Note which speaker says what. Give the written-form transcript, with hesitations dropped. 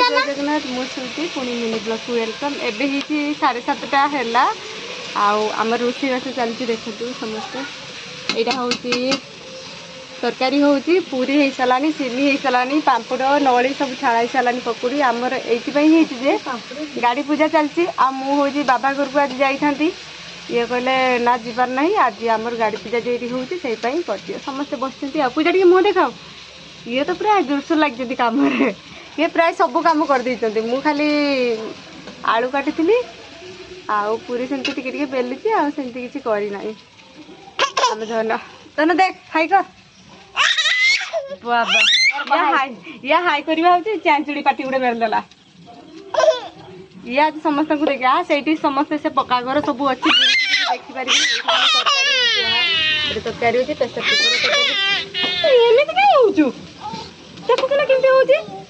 Speaker 1: जगन्नाथ मुझे पुणी mini blog को वेलकम। एबे 7:30 है आम रोषेईबास चलती देखु समस्ते। यहाँ हूँ तरकारी हूँ पूरी हो सारानी सिमी हो सारानी पापड़ नली सब छाड़ा सारा पकुड़ी आमर ये गाड़ी पूजा चलती हूँ बाबा घर को आज जाती ये कहले ना जीवार ना आज आमर गाड़ी पूजा जो हूँ से कर समस्ते बस पूजा टी मुँह देखाओ ये तो पूरा जोरसोर लगी कम ये प्राय सब कम कर देते मु खाली आलू काटी आउ पूरी सेमती टिके बेलुची आमती किसी करना आम धन धन देख हाई कर बाबा या हाई करवा चांचुड़ी पाटी गोटे बेलदेला ये आज समस्त को देखा से समस्ते से पक्का घर सब अच्छी देखिपार तरकारी हो प्रेसर कुकर एमती कहीं हो देखुना केमती हो